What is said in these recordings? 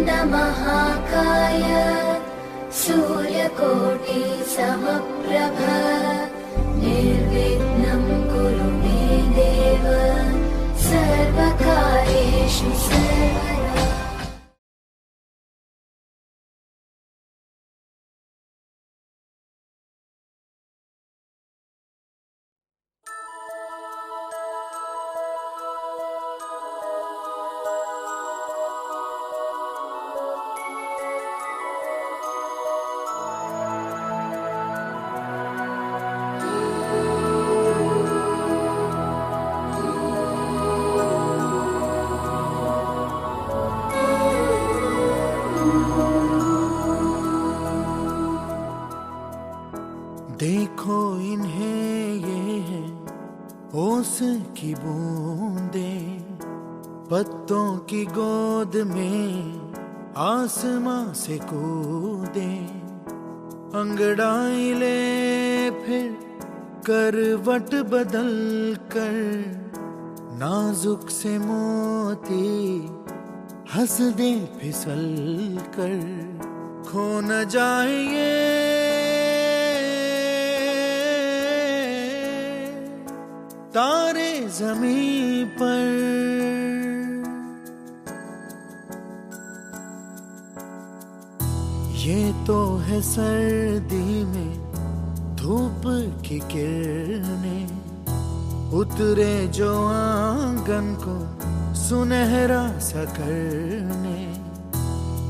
महाकाय सूर्यकोटि समप्रभ निर्विघ्नं कुरु मे देव सर्वकार्येषु सर्वदा। देखो इन्हें, ये है ओस की बूंदें, पत्तों की गोद में आसमां से कूदे। अंगड़ाई ले फिर करवट बदल कर, नाजुक से मोती हंस दे फिसल कर। खो न जाए ये तारे ज़मीं पर, ये तो है सर्दी में धूप की किरणें, उतरे जो आंगन को सुनहरा सा करने।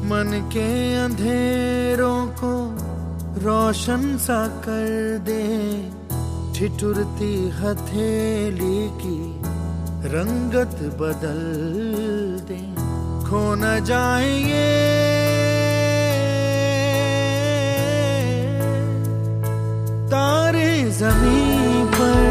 मन के अंधेरों को रोशन सा कर दे, ठिठुरती हथेली की रंगत बदल दे। खो न जाए ये तारे ज़मीं पर।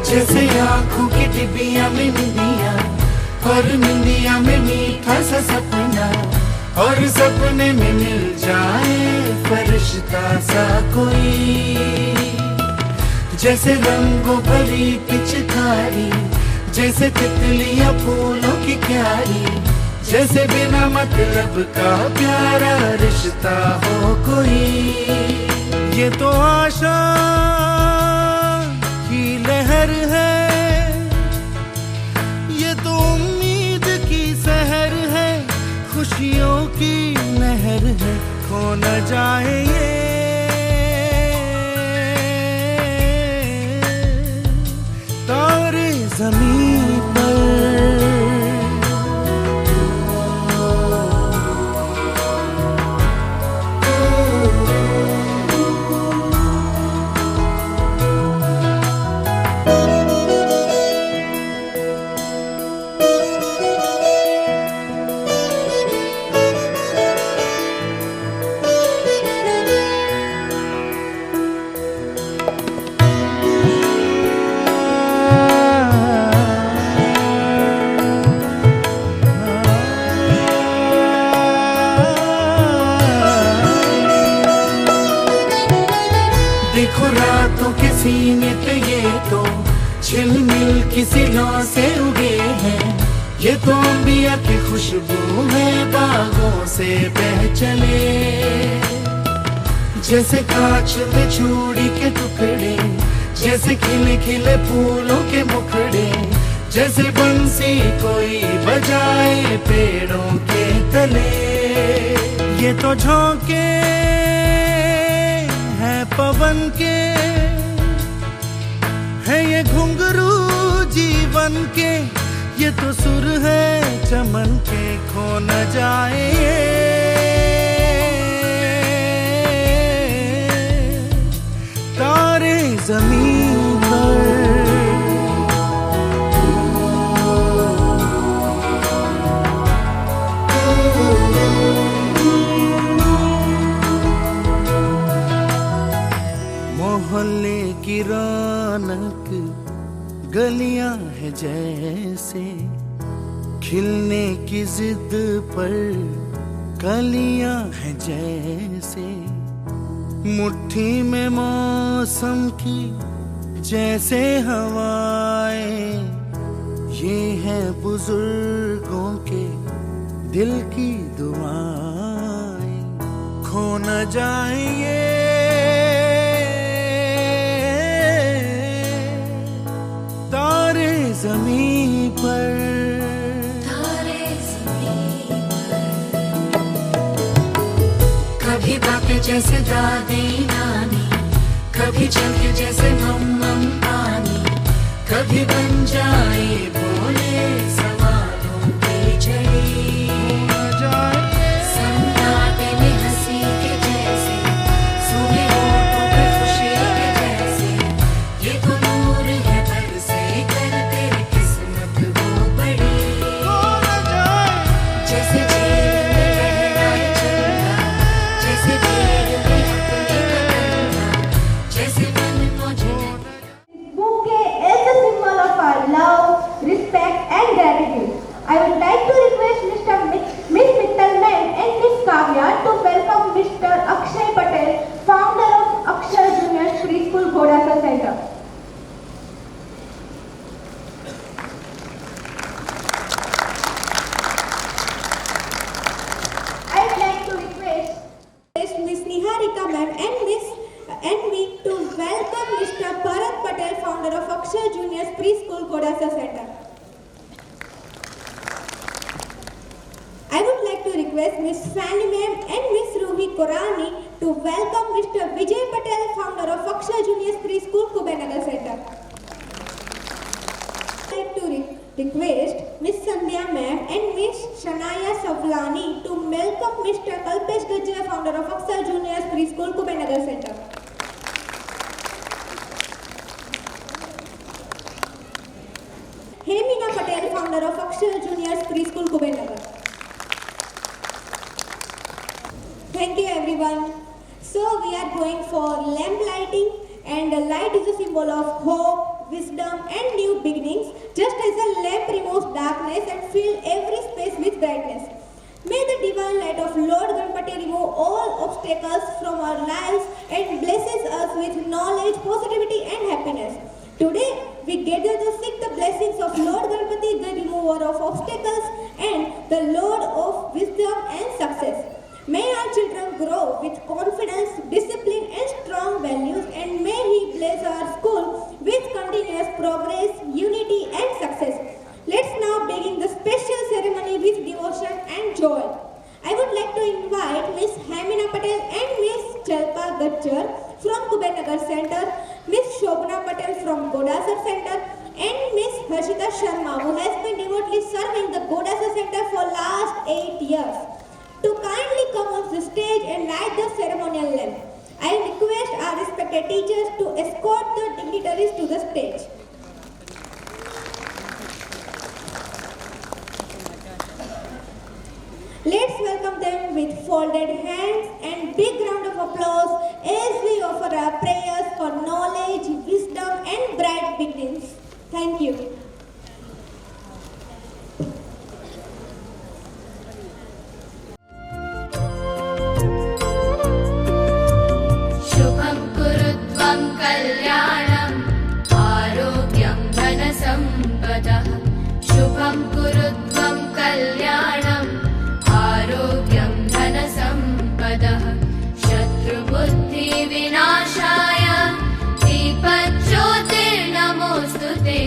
जैसे आँखों की डिबिया में निंदिया, और निंदिया में मीठा सा सपना, और सपने में मिल जाए फरिश्ता सा कोई। जैसे रंगों भरी पिचकारी, जैसे तितलियां फूलों की क्यारी, जैसे बिना मतलब का प्यारा रिश्ता हो कोई। ये तो आशा की लहर है, ये तो उम्मीद की सहर है, खुशियों की लहर है। खो न जाए ये तारे ज़मीं पर। देखो रातों के सीने पे ये तो झिलमिल किसी लौ से उगे हैं। ये तो अंबिया की खुशबू है बागों से बह चले। जैसे कांच में चूड़ी के टुकड़े, जैसे खिले खिले फूलों के मुखड़े, जैसे बंसी कोई बजाए पेड़ों के तले। ये तो झोंके हैं पवन के, है ये घुंघरू जीवन के, ये तो सुर है चमन के। खो न जाए तारे ज़मीं पर। जैसे, खिलने की जिद पर कलियां हैं जैसे, मुट्ठी में मौसम की जैसे हवाएं, ये है बुजुर्गों के दिल की दुआएं। खो न जाए ये तारे ज़मीं पर, कभी बातें जैसे दादी नानी, कभी चलते जैसे मम्मम पानी, कभी बन जाए बोले सवालों की झड़ी, सन्नाटे में हंसी के जैसे, सूखे होठों पे खुशी के जैसे, ये तो नूर है बरसे कर तेरी किस्मत वो बड़ी, जैसे झील में लहराए चंदा, जैसे भीड़ में अपने कदम, जैसे मन मौजूद Bouquet is a symbol of our love, respect and gratitude. I would like to request Miss Mittal Ma'am and Miss Kavya to welcome Mr. Akshay Patel, founder of Akshar Junior Preschool Godasa Center. I would like to request Miss Niharika Ma'am and me to welcome Mr. Bharat Patel, founder of Akshar Junior Preschool Godasa Center. I would like to request Miss Fanny Ma'am and Miss Ruhi Korani to welcome Mr. Vijay Patel, founder of Akshar Junior Preschool Kubernagar Center. I would like to request Miss Sandhya Ma'am and Miss Shanaya Savlani to welcome Mr. Kalpesh Gajjar, founder of Akshar Junior Preschool Kubernagar Center. Hemina Patel, founder of Akshar Junior Preschool Kubernagar. Thank you everyone. So we are going for lamp lighting, and the light is a symbol of hope, wisdom and new beginnings. Just as a lamp removes darkness and fills every space with brightness. May the divine light of Lord Ganpati remove all obstacles from our lives and blesses us with knowledge, positivity and happiness. Today we gather to seek the blessings of Lord Ganpati, the remover of obstacles and the Lord of wisdom and success. May our children grow with confidence, discipline and strong values, and may He bless our school with continuous progress, unity and success. Let's now begin the special ceremony with devotion and joy. I would like to invite Miss Hemina Patel and Miss Chalpa Gajjar from Kubernagar Center, Miss Shobna Patel from Godasa Center and Miss Harshita Sharma, who has been devotedly serving the Godasa Center for last 8 years, to kindly come on the stage and light the ceremonial lamp. I request our respected teachers to escort the dignitaries to the stage. Let's welcome them with folded hands and big round of applause as we offer our prayers for knowledge, wisdom and bright beginnings. Thank you. शुभं कुरुत्वं कल्याणम् आरोग्यं धनसम्पदः शुभं कुरुत्वं कल्याणम् आरोग्यं धनसम्पदः शत्रुबुद्धिविनाशाय दीपज्योतिर्नमोऽस्तु ते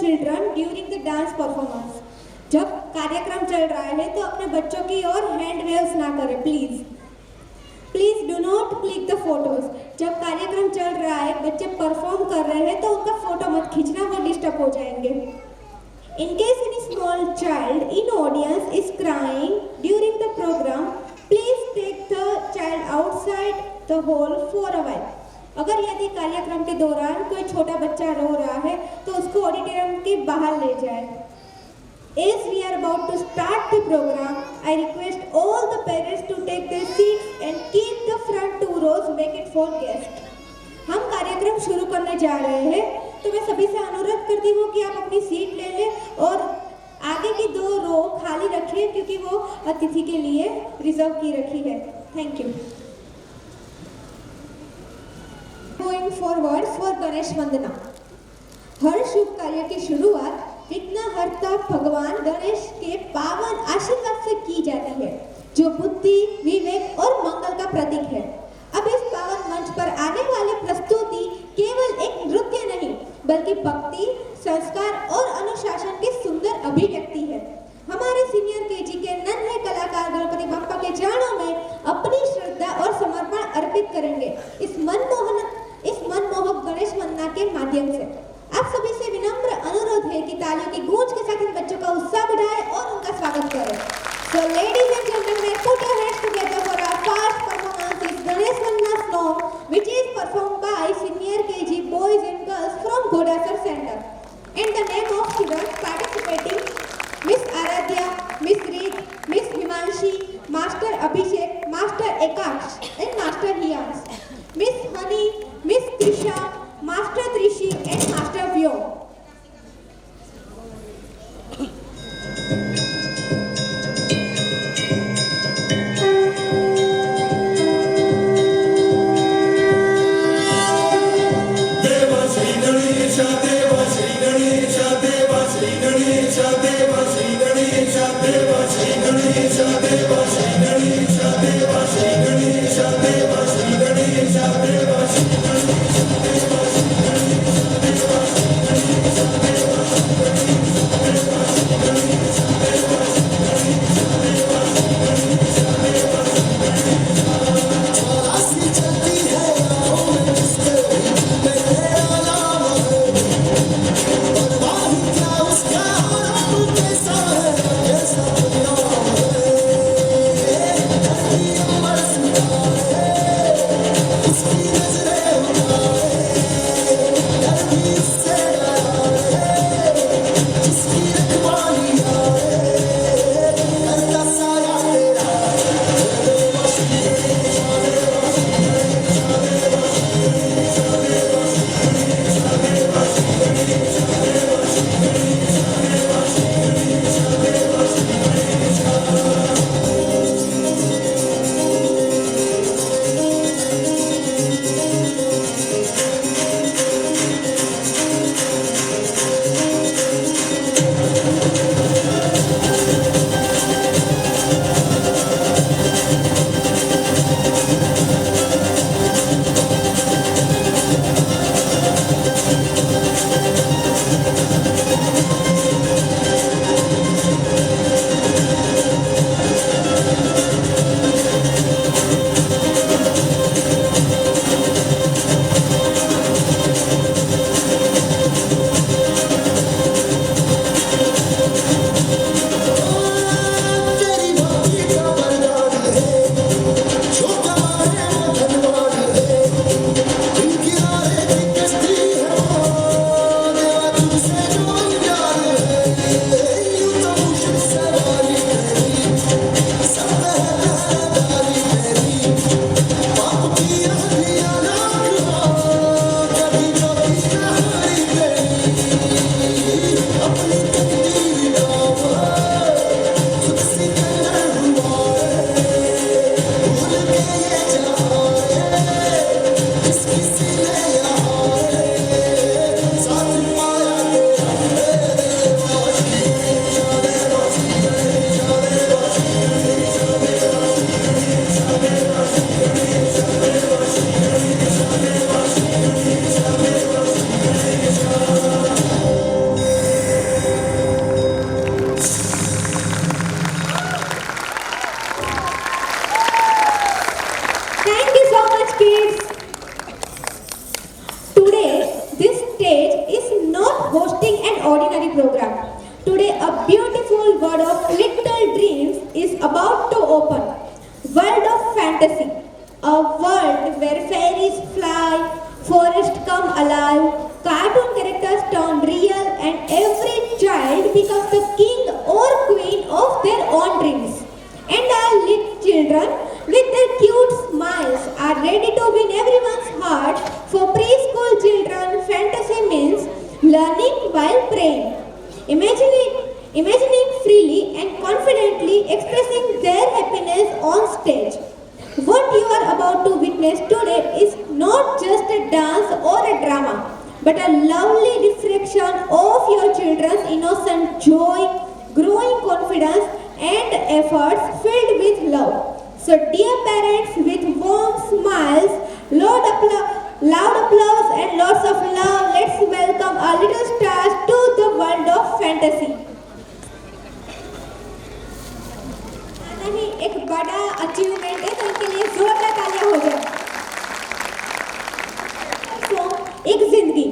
children during the dance performance. जब कार्यक्रम चल रहा है तो अपने बच्चों की ओर हैंड वेव्स ना करें please. Please do not click the photos. जब कार्यक्रम चल रहा है, बच्चे परफॉर्म कर रहे हैं तो उनका फोटो मत खींचना, वो डिस्टर्ब हो जाएंगे. In case any small child in audience is crying during the program, please take the child outside the hall for a while. अगर यदि कार्यक्रम के दौरान कोई छोटा बच्चा रो रहा है तो उसको ऑडिटोरियम के बाहर ले जाए. As we are about to start the program, I request all the parents to take their seats and keep the front 2 rows vacant for guests. हम कार्यक्रम शुरू करने जा रहे हैं तो मैं सभी से अनुरोध करती हूँ कि आप अपनी सीट ले लें और आगे की 2 रो खाली रखें क्योंकि वो अतिथि के लिए रिजर्व की रखी है. Thank you. Going forward for Ganesh वंदना. हर शुभ कार्य की शुरुआत विघ्नहर्ता भगवान गणेश के पावन आशीर्वाद से की जाती है, जो बुद्धि, विवेक और मंगल का प्रतीक है. अब इस पावन मंच पर आने वाली प्रस्तुति केवल एक नृत्य नहीं, बल्कि भक्ति, संस्कार और अनुशासन की सुंदर अभिव्यक्ति है. हमारे सीनियर केजी के नन्हे कलाकार गणपति बप्पा के चरणों में अपनी श्रद्धा और समर्पण अर्पित करेंगे इस मनमोहक गणेश वंदना के माध्यम से. आप सभी से विनम्र अनुरोध है कि तालियों की गूंज के साथ इन बच्चों का उत्साह बढ़ाएं और उनका स्वागत करें. So ladies and gentlemen, put your hands together for our first performance is Ganesh Vandana song, which is performed by senior KG boys and girls from Godasar Center. And the name of students participating: Miss Aradhya, Miss Reed, Miss Himanshi, Master Abhishek, Master Ekaksh, and Master Hiyans. Miss Honey, Miss Trisha, Master Trishi, and Master Vyo. Gणेश program. Today a beautiful world of little dreams is about to open. World of fantasy. A world where fairies fly, forests come alive, cartoon characters turn real, and every child becomes the king or queen of their own dreams. And our little children with their cute smiles are ready to win everyone's heart. For preschool children, fantasy means learning while praying, imagining freely and confidently expressing their happiness on stage. What you are about to witness today is not just a dance or a drama, but a lovely reflection of your children's innocent joy, growing confidence, and efforts filled with love. So, dear parents, with warm smiles, loud applause, and lots of love, let's welcome our little stars to the world of fantasy. नहीं एक बड़ा achievement है, तो इनके लिए जोरदार तालियां हो जाए। एक जिंदगी,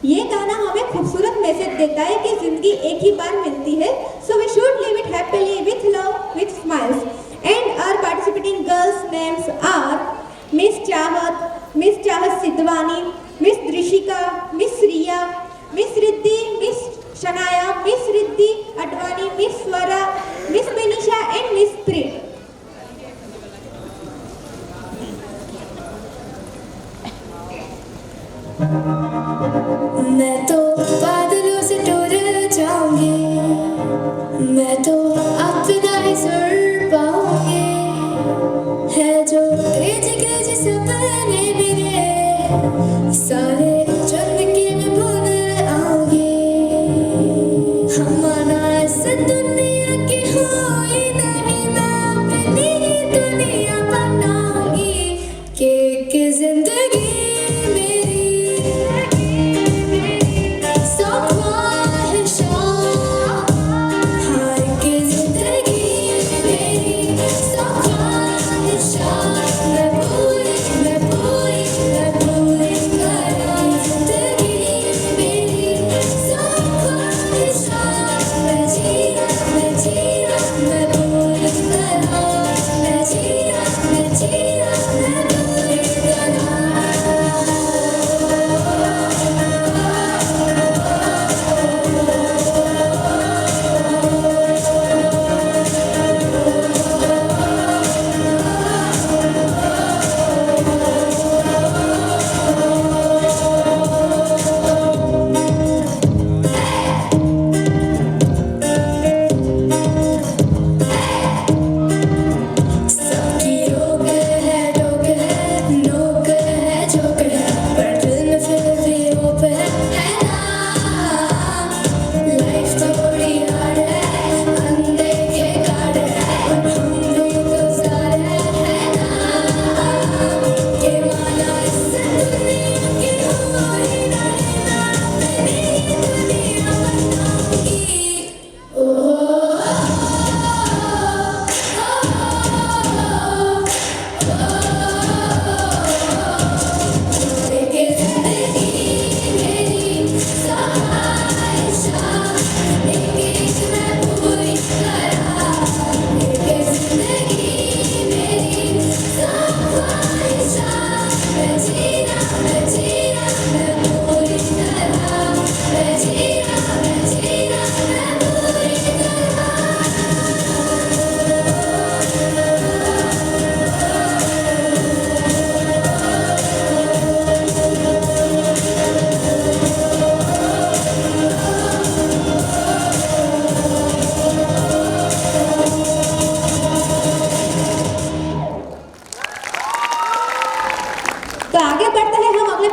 ये गाना हमें खूबसूरत मैसेज देता है कि जिंदगी एक ही बार मिलती है, so we should live it happily with love, with smiles. And our participating girls' names are Miss Chahat Sidwani, Miss Drishika, Miss Riya, Miss Riddhi, Miss Shanaya, Miss Riddhi Advani, Miss Swara, Miss Benisha, and Miss Preet. मैं तो बादलों से tour जाऊंगी, मैं तो अपना ही सुर पाऊंगी, है जो क्रेजी सपने मेरे सारे जिंदगी में भूल आऊंगी। हमारा इस दुनिया की होई नहीं, मैं अपनी दुनिया बनाऊंगी कि जिंदगी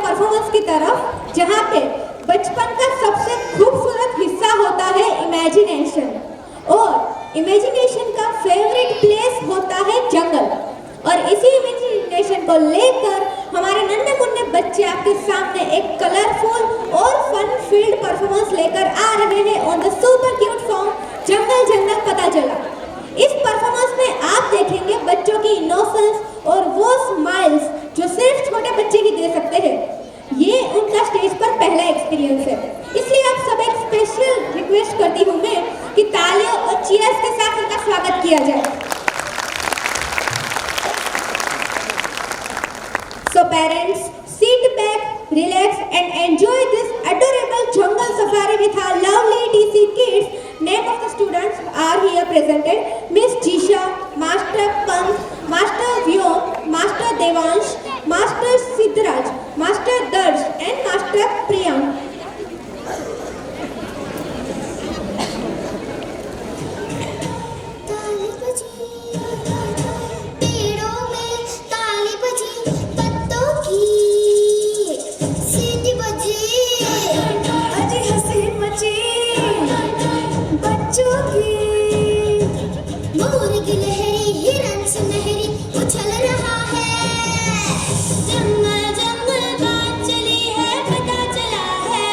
परफॉर्मेंस की तरफ, जहाँ पे बचपन का सबसे खूबसूरत हिस्सा होता है इमेजिनेशन, और इमेजिनेशन का फेवरेट प्लेस होता है जंगल। और इसी इमेजिनेशन को लेकर हमारे नन्हे मुन्ने बच्चे आपके सामने एक कलरफुल और फन फील्ड परफॉर्मेंस लेकर आ रहे हैं on the super cute song जंगल जंगल पता चला। इस परफॉर्मेंस में आप देखेंगे बच्चों की इनोसेंस और वो स्माइल्स जो सिर्फ छोटे बच्चे ही दे सकते हैं। ये उनका स्टेज पर पहला एक्सपीरियंस है, इसलिए आप सब एक स्पेशल रिक्वेस्ट रिक्वेस्ट करती हूँ मैं कि तालियों और चीयर्स के साथ इनका स्वागत किया जाए। So parents, sit back, relax and enjoy this adorable jungle safari with our lovely TC kids. Name of the students are here presented: Miss Jisha, Master Pant, Master Vyom, Master Devansh, Master Siddharaj, Master Darsh and Master Priyank. पेड़ों में ताली बजी, पत्तों की सीटी बजी, अजी हंसी मची बच्चों की। मोर की लहरी हिरन सुनहरी उछल रहा है, जंगल जंगल बात चली है पता चला है,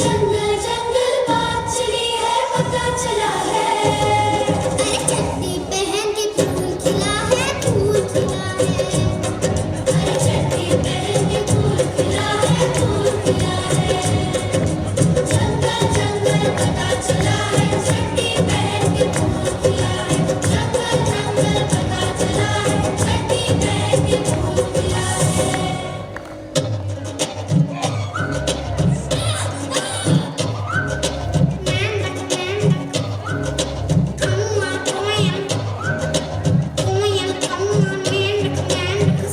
जंगल जंगल बात चली है पता चला है। अरे चड्डी पहन के फूल खिला है, फूल खिला है, अरे चड्डी पहन के फूल खिला है, फूल खिला है। जंगल जंगल पता चला है, चड्डी पहन के फूल खिला है, जंगल जंगल पता चला है, चड्डी पहन के फूल खिला है।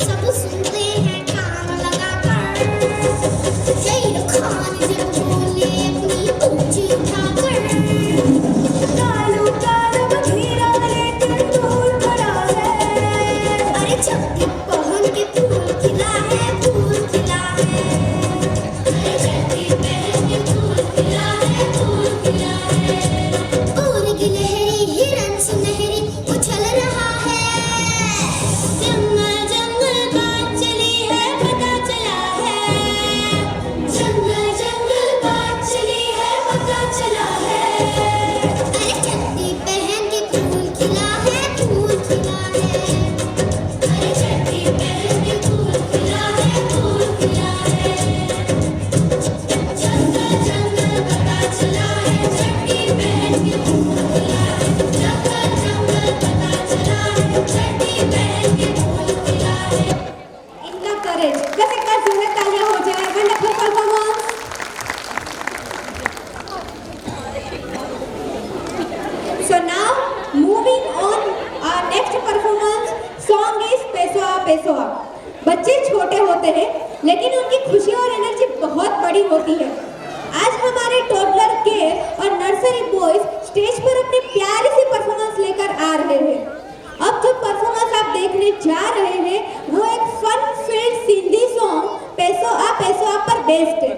सब सुनते हैं कान लगाकर, जय खान जब बोले अपनी ऊंची उठाकर, कालू कालू बधीरा लेकर दूर खड़ा है, अरे चड्डी पहन के फूल खिला है, फूल खिला है, अरे चड्डी पहन के फूल खिला है, फूल खिला है। और की लहरी हिरन सुनहरी उछल रहा है, जंगल जंगल बात चली है पता चला है, जंगल जंगल बात चली है पता चला है। अरे चड्डी पहन के फूल खिला है, फूल खिला है, अरे चड्डी पहन के फूल खिला है, फूल खिला है। जंगल जंगल पता चला है, चड्डी पहन के फूल खिला है, जंगल जंगल पता चला है, चड्डी पहन के फूल खिला है। इनका करेज, बस एक बार जोरदार तालियां हो जाए। Wonderful performance. So now moving on, our next performance song is पेसोआ पेसोआ। बच्चे छोटे होते हैं लेकिन उनकी खुशी और एनर्जी बहुत बड़ी होती है। आज हमारे टोडलर के और नर्सरी बॉयज स्टेज पर अपनी प्यारी सी परफॉर्मेंस लेकर आ रहे हैं। अब जो परफॉर्मेंस आप देखने जा रहे हैं वो एक फन फील्ड सिंधी सॉन्ग पेसोआ पर बेस्ड है।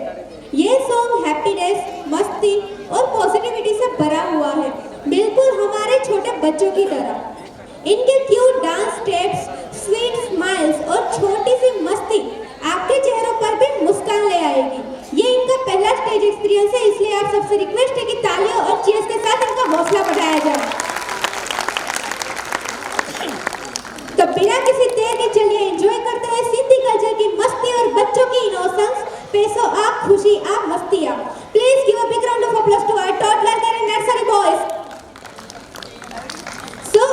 ये सॉन्ग हैप्पीनेस, मस्ती और पॉजिटिविटी से भरा हुआ है, बिल्कुल हमारे छोटे बच्चों की तरह। इनके cute dance steps, sweet smiles और छोटी सी मस्ती आपके चेहरों पर भी मुस्कान ले आएगी। ये इनका पहला स्टेज एक्सपीरियंस है, इसलिए आप सबसे रिक्वेस्ट है कि तालियों और चीयर्स के साथ इनका हौसला बढ़ाया जाए। तो बिना किसी देर के चलिए एंजॉय करते हैं सिंधी कल्चर की मस्ती और बच्चों की इनोसेंस। पेसोआ खुशी आ मस्ती आ। Please give a big round of applause to our toddler and nursery boys. So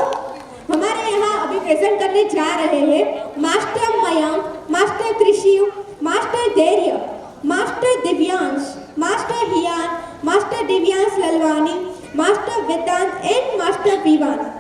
हमारे यहाँ अभी प्रेजेंट करने जा रहे हैं master Mayank, master Trishiv, master Dhairya, master Divyansh, master Hiyan, master Divyansh Lalwani, master Vedant and master Vivaan.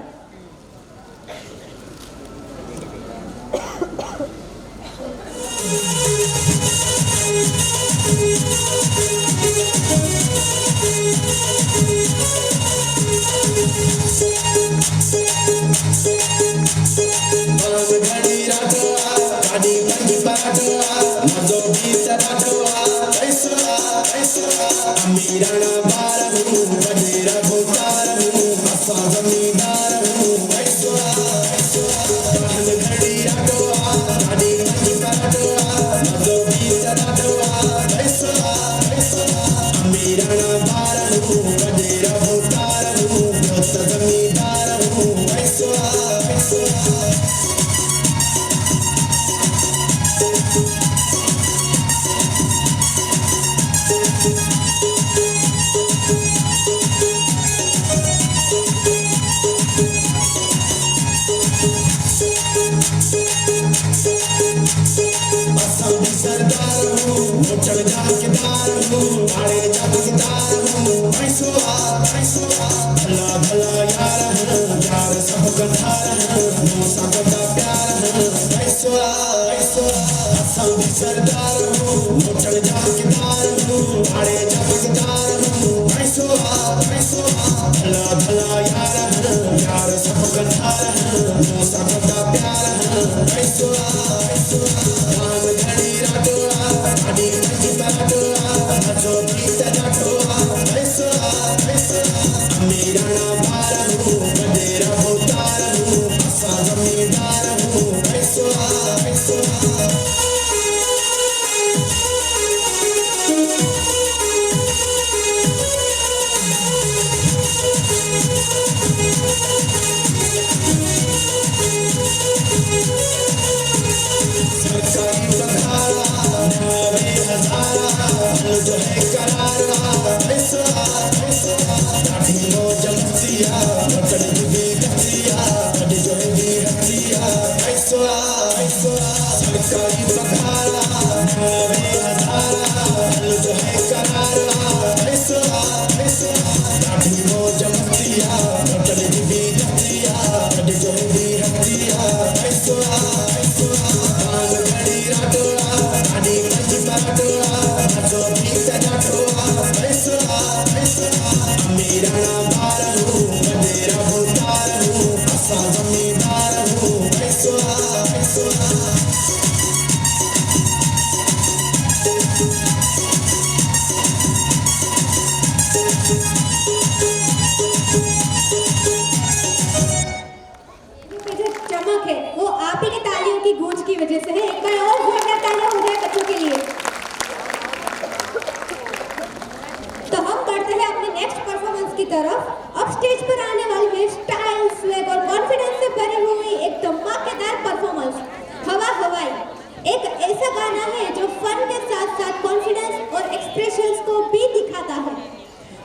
चमकदार हूँ आड़े चमकदार हूँ भला भला यार सब गंधार मौसा बड़ा प्यार सरदार हूँ मोचड़ चमकदार हूँ आड़े चमकदार हूँ भला भला यार सब गंधार मौसा बड़ा प्यार धाम धड़ी राटोआ साड़ी मंजी पराटोआ जो गीत जाटोआ मेरा नाम बार हूँ बडेरा भोतार हूँ असा जमींदार हूँ सरकारी बघारा नवे हजारा जो है करारा ढीलो जमसिया बकड़ भी गतिया बड़ी जो है भी हतिया सरकारी बघारा नवे हजारा जो है करारा ढीलो जमसिया बकड़ भी गतिया बड़ी जो है भी हतिया धाम घड़ी राटोआ साड़ी मंजी पराटोआ जो गीत जाटोआ मेरा नाम बार हूँ बडेरा भोतार हूँ असा जमींदार हूँ जो चमक है वो आप ही की तालियों की गूंज की वजह से है। एक बार और जोरदार तालियां हो जाए बच्चों के लिए। तो हम बढ़ते हैं अपने नेक्स्ट परफॉर्मेंस की तरफ। अब स्टेज पर आने वाली है स्टाइल, स्वैग और कॉन्फिडेंस से भरी हुई एक धमाकेदार परफॉर्मेंस हवा हवाई। एक ऐसा गाना है जो फन के साथ साथ कॉन्फिडेंस और एक्सप्रेशंस को भी दिखाता है।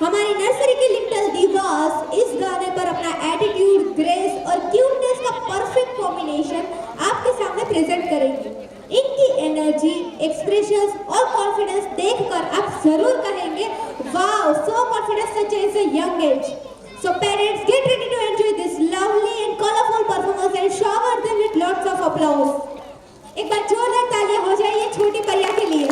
हमारी नर्सरी की लिटिल दिवास इस गाने पर अपना एटीट्यूड, ग्रेस और क्यूटनेस का परफेक्ट कॉम्बिनेशन आपके सामने प्रेजेंट करेंगी। इनकी एनर्जी, एक्सप्रेशंस और कॉन्फिडेंस देखकर आप जरूर कहेंगे wow, so confidence such as a young age. So parents, get ready to enjoy this lovely and colorful performance and shower them with lots of applause. एक बार जोरदार तालियां हो जाए ये छोटी परिया के लिए।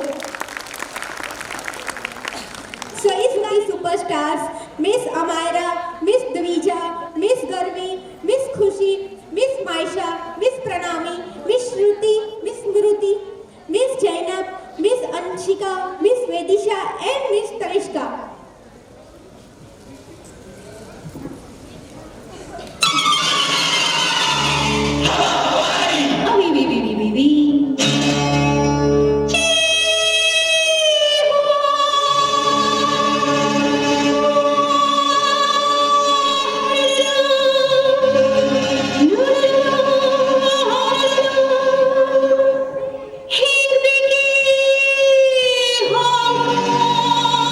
So इस बार superstars miss Amaira, miss Dwija, miss Garvi, miss Khushi, miss Maisha, miss Pranami, miss Shruti, miss Smriti, miss Zainab, miss Anshika, miss Vedisha and miss Tanishka. Here we go.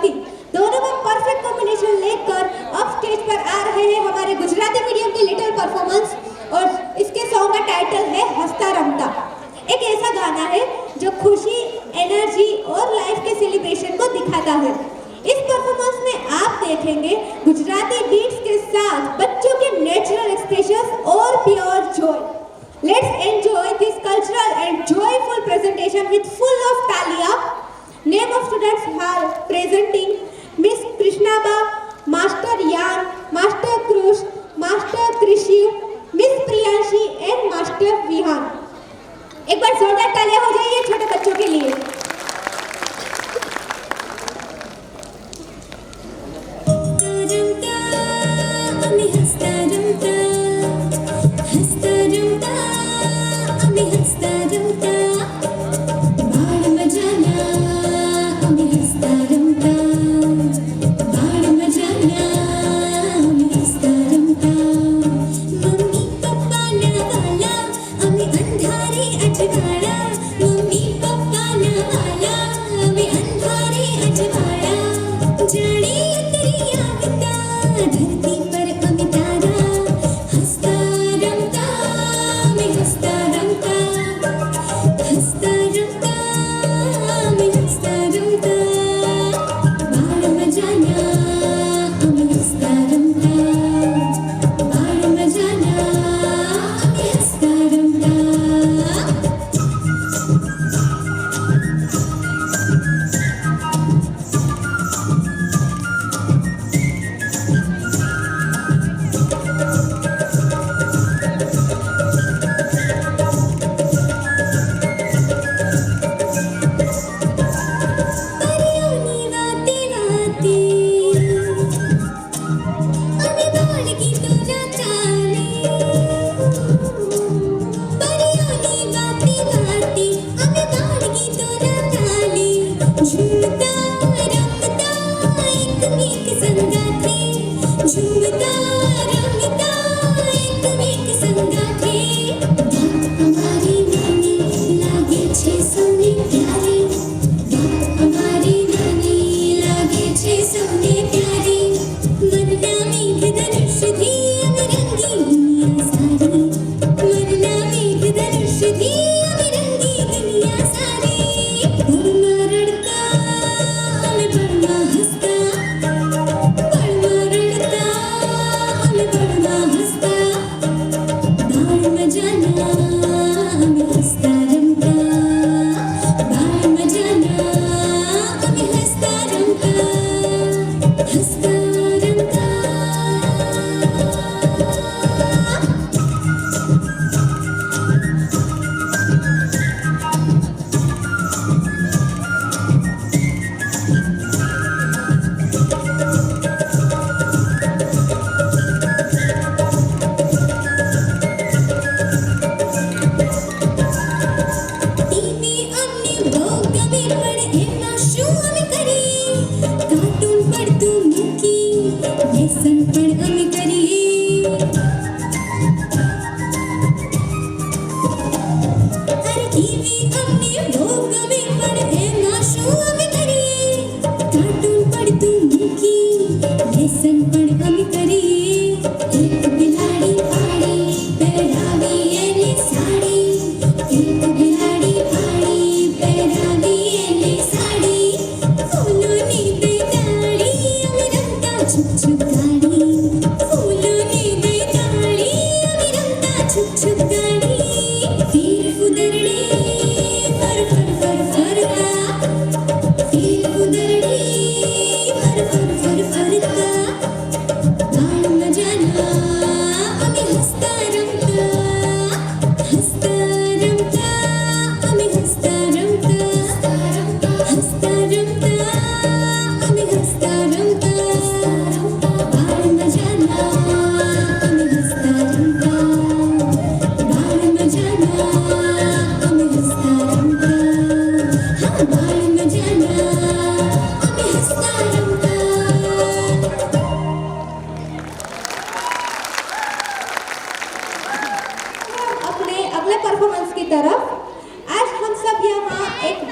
मस्ती दोनों में परफेक्ट कॉम्बिनेशन लेकर अब स्टेज पर आ रहे हैं हमारे गुजराती मीडियम की लिटिल परफॉर्मेंस और इसके सॉन्ग का टाइटल है हंसता रमता। एक ऐसा गाना है जो खुशी, एनर्जी और लाइफ के सेलिब्रेशन को दिखाता है। इस परफॉर्मेंस में आप देखेंगे गुजराती बीट्स के साथ बच्चों के नेचुरल एक्सप्रेशंस और pure Joy. Let's enjoy this cultural and joyful presentation with full of talia. Name of students are presenting Miss Krishnaba, Master Yan, Master Krush, Master Krishiv, Miss Priyanshi and Master Vihan. एक बार जोरदार तालियां हो जाइए छोटे बच्चों के लिए।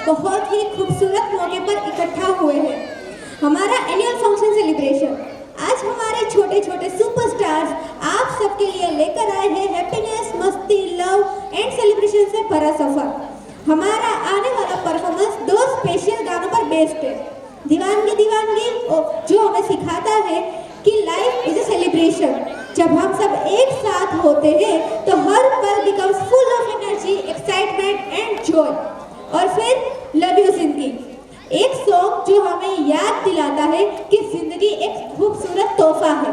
बहुत ही खूबसूरत मौके पर इकट्ठा हुए हैं। हमारा एनुअल फंक्शन सेलिब्रेशन। आज हमारे छोटे छोटे सुपरस्टार्स आप सबके लिए लेकर आए हैं हैप्पीनेस, मस्ती, लव एंड सेलिब्रेशन से भरा सफर। हमारा आने वाला परफॉर्मेंस 2 स्पेशल गानों पर बेस्ड है। दीवानगी दीवानगी जो हमें सिखाता है कि लाइफ इज अ सेलिब्रेशन। जब हम सब एक साथ होते हैं तो हर पल becomes full of energy, excitement and Joy. और फिर लव यू जिंदगी, एक सॉन्ग जो हमें याद दिलाता है कि जिंदगी एक खूबसूरत तोहफा है।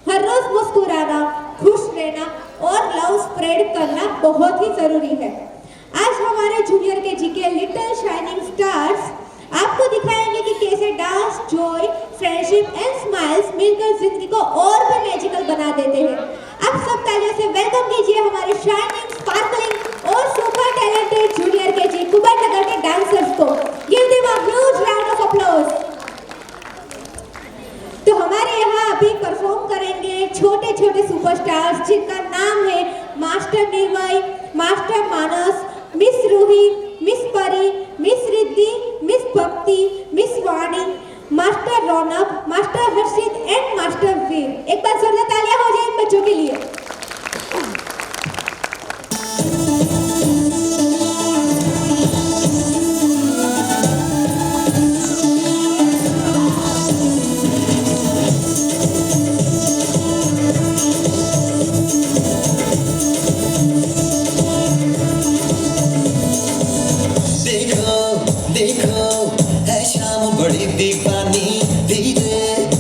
हर रोज मुस्कुराना, खुश रहना और लव स्प्रेड करना बहुत ही जरूरी है। आज हमारे जूनियर केजी के लिटिल शाइनिंग स्टार्स आपको दिखाएंगे कि कैसे dance, Joy, friendship and smiles मिलकर जिंदगी को और भी मैजिकल बना देते हैं। आप सब तालियों से वेलकम कीजिए हमारे शाइनिंग, स्पार्कलिंग और super talented junior KG Kuber Nagar के डांसर्स को। Give them a huge round of applause. तो हमारे यहाँ अभी परफॉर्म करेंगे छोटे छोटे सुपरस्टार्स जिनका नाम है master Nirbhay, master Manas, miss Roohi, miss Pari, miss Riddhi, miss Bhakti, miss Vani, master Raunak, master Harshit and master Veer. एक बार जोरदार तालियां हो जाए इन बच्चों के लिए। देखो है शाम बड़ी दीवानी, धीरे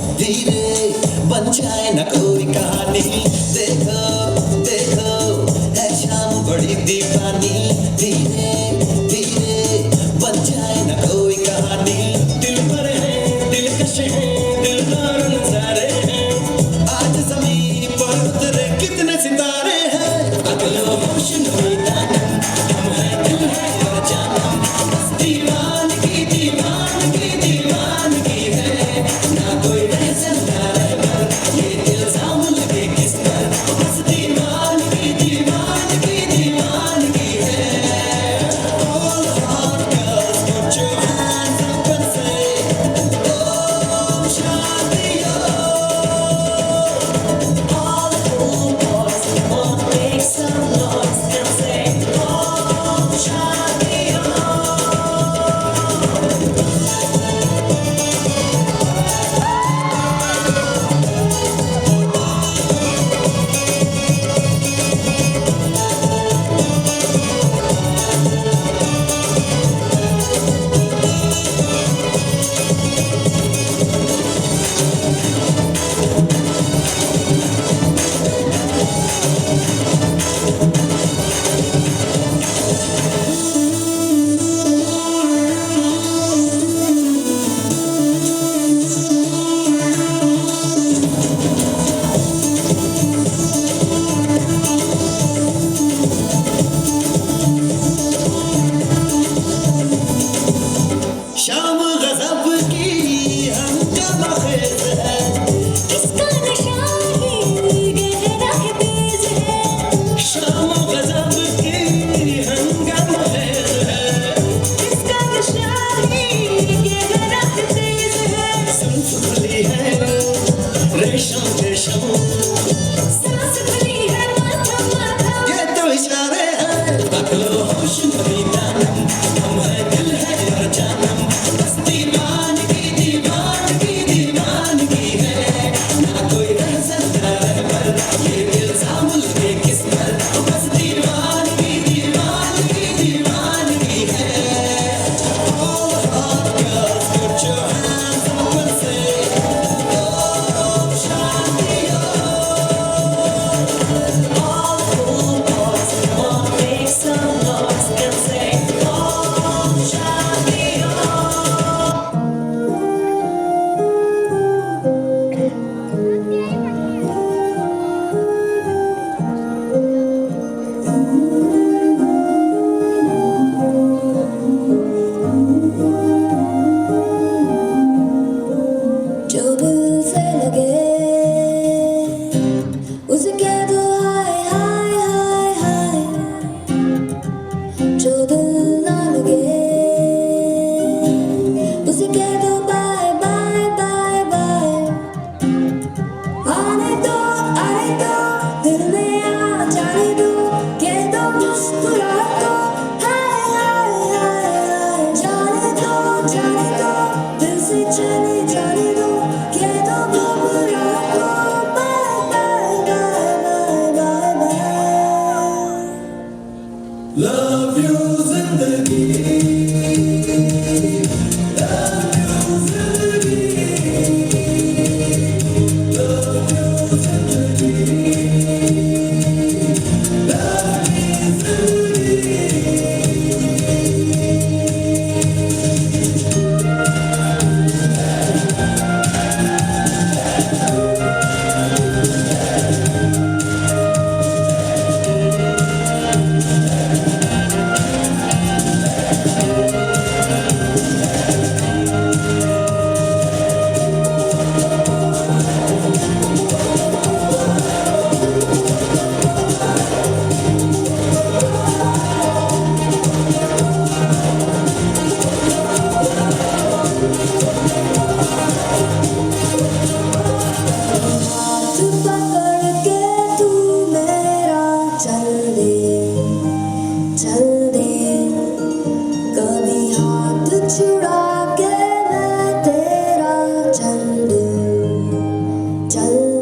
छुड़ा के मैं तेरा चल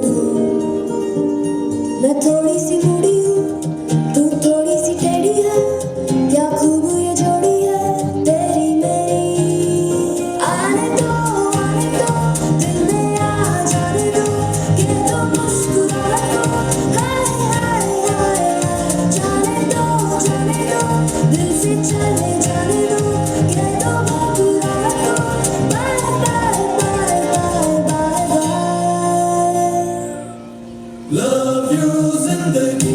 दूं मैं थोड़ी सी मुड़ी हूँ तू थोड़ी सी टेढ़ी है क्या खूब ये जोड़ी है तेरी मेरी आने दो दिल में आ जाने दो कि तो मुस्कुरा दो हाय हाय हाय जाने दो दिल से चले जाने दो कि तो मुस्कुरा दो bye bye bye bye bye Love you जिंदगी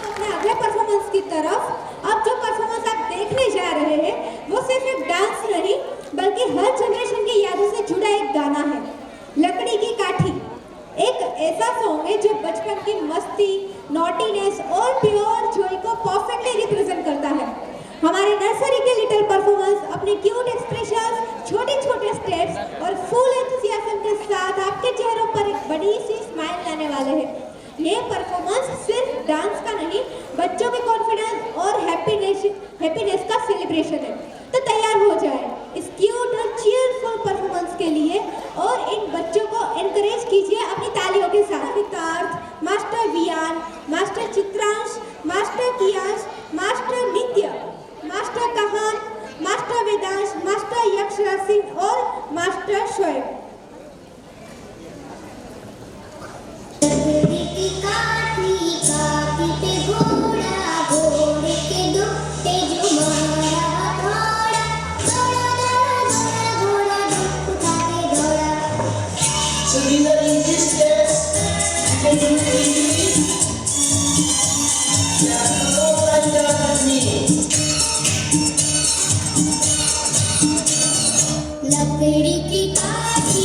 अपने अगले परफॉर्मेंस की तरफ। अब जो परफॉर्मेंस आप देखने जा रहे हैं वो सिर्फ एक डांस नहीं बल्कि हर जनरेशन की यादों से जुड़ा एक गाना है। लकड़ी की काठी एक ऐसा सॉन्ग है जो बचपन की मस्ती, नॉटीनेस और प्योर जॉय को परफेक्टली रिप्रेजेंट करता है। हमारे नर्सरी के लिटिल परफॉर्मर्स अपने क्यूट एक्सप्रेशंस, छोटे छोटे स्टेप्स और फुल एंथुसियाज्म के साथ आपके चेहरों पर एक बड़ी सी स्माइल लाने वाले हैं। ये परफॉर्मेंस सिर्फ डांस का नहीं, बच्चों के कॉन्फिडेंस और हैप्पीनेस का सेलिब्रेशन है। तो तैयार हो जाए इस क्यूट और चीयरफुल परफॉर्मेंस के लिए और इन बच्चों को एनकरेज कीजिए अपनी तालियों के साथ। Vikarth, master Viyan, master Chitransh, master Kiyansh, master Nitya, master Kahan, master Vedansh, master Yaksharaj Singh और मास्टर शोएब। लकड़ी की काठी काठी पे घोड़ा घोड़े के दुख पे जो मारा घोड़ा दौड़ा दौड़ा दौड़ा घोड़ा दुख उठा के दौड़ा। So these are easy steps. You can do it easily. Yeah, so like that with me. लकड़ी की काठी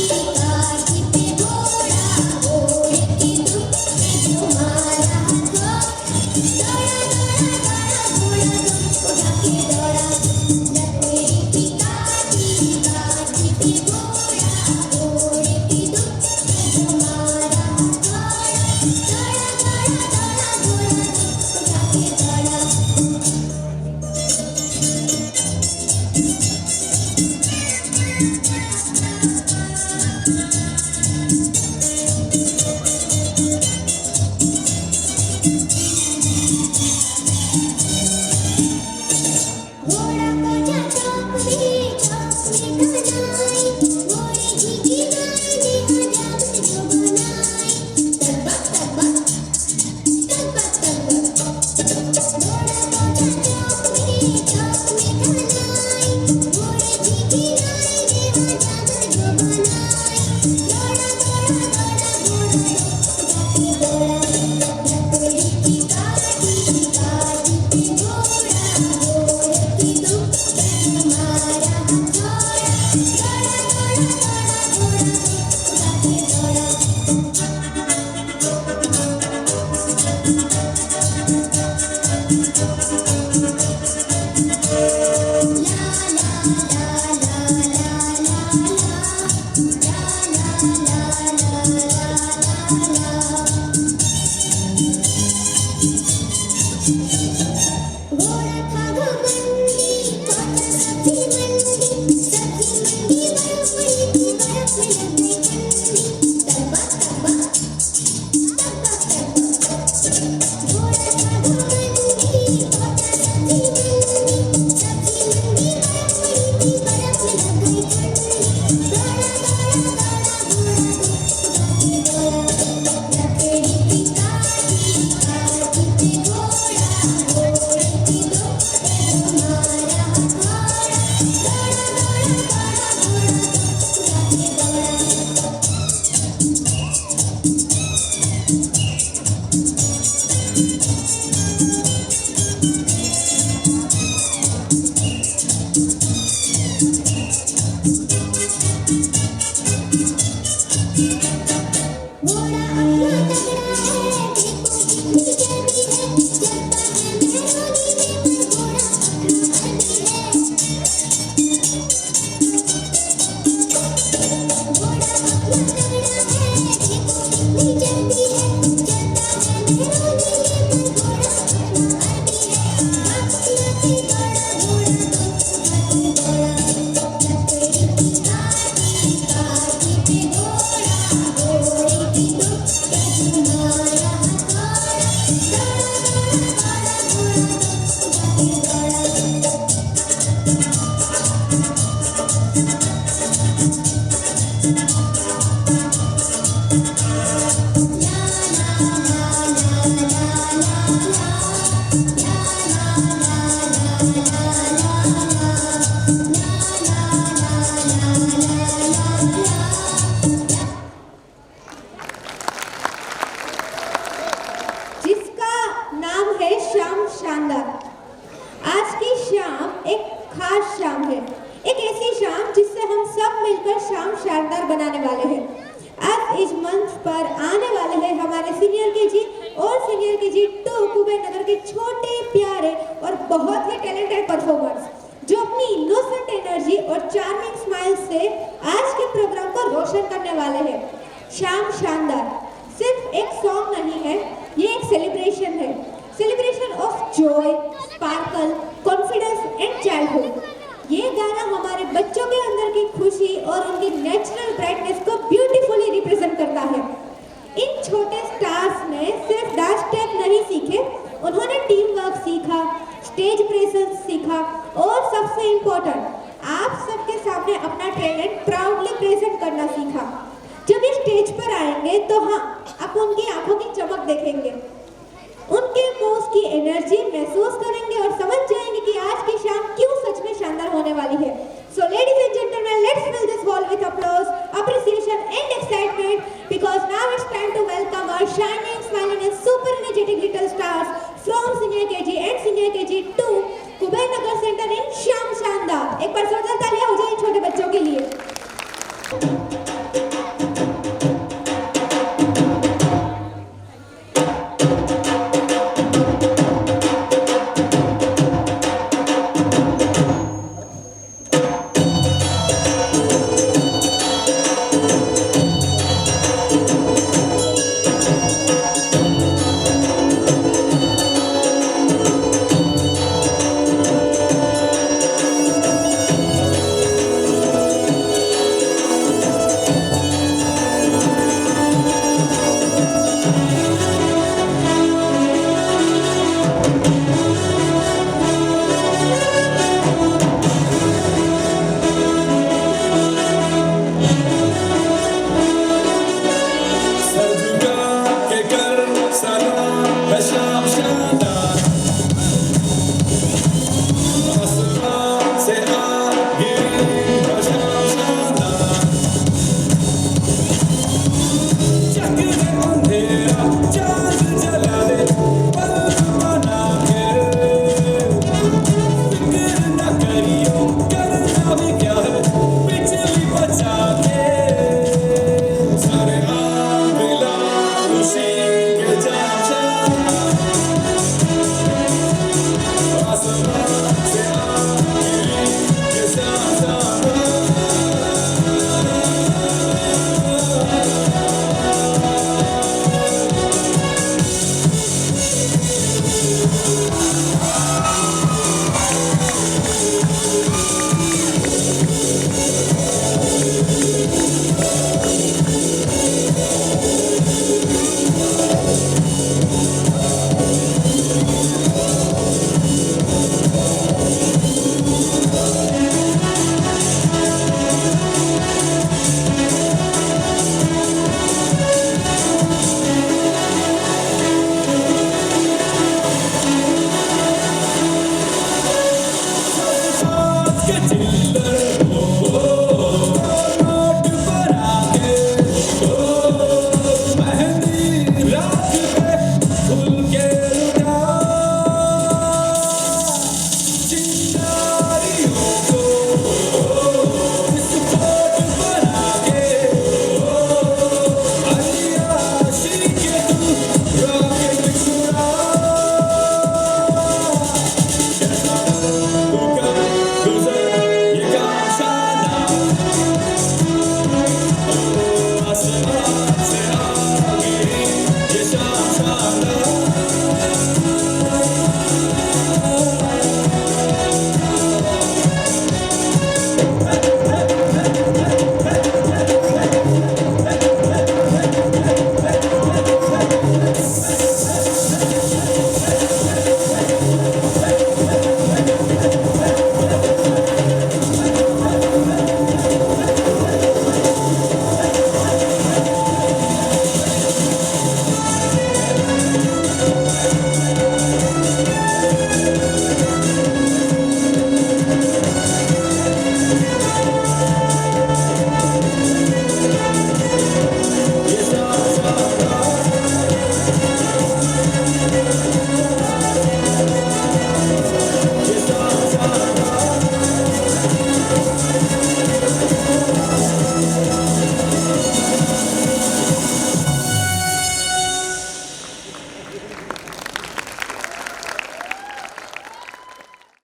जिसका नाम है शाम शानदार। आज की शाम एक खास शाम है, एक ऐसी शाम जिससे हम सब मिलकर शाम शानदार बनाने वाले हैं। आज इस मंच पर आने वाले हैं हमारे सीनियर केजी और सीनियर केजी 2 कुबेर नगर के छोटे प्यारे और बहुत ही टैलेंटेड परफॉर्मर्स, जो अपनी इनोसेंट एनर्जी और चार्मिंग स्माइल से आज के प्रोग्राम को रोशन करने वाले हैं। शाम शानदार सिर्फ एक सॉन्ग नहीं है, ये एक सेलिब्रेशन है, celebration of Joy, sparkle, confidence and childhood. ये गाना हमारे बच्चों के अंदर की खुशी और उनकी नेचुरल ब्राइटनेस को ब्यूटीफुली रिप्रेजेंट करता है। इन छोटे स्टार्स ने सिर्फ डांस स्टेप नहीं सीखे, उन्होंने टीम वर्क सीखा, स्टेज प्रेजेंस सीखा और सबसे इम्पोर्टेंट आप सबके सामने अपना टैलेंट प्राउडली प्रेजेंट करना सीखा। जब ये स्टेज पर आएंगे तो हाँ, आप उनकी आंखों की चमक देखेंगे, उनके मूव्स की एनर्जी महसूस करेंगे और समझ जाएंगे कि आज की शाम क्यों सच में शानदार होने वाली है। So ladies and gentlemen, let's fill this hall with applause, appreciation and excitement, because now it's time to welcome our shining, smiling and super energetic little stars from senior KG and senior KG 2 Kuber Nagar centre इन शाम शानदार। एक बार जोरदार तालियां हो जाए छोटे बच्चों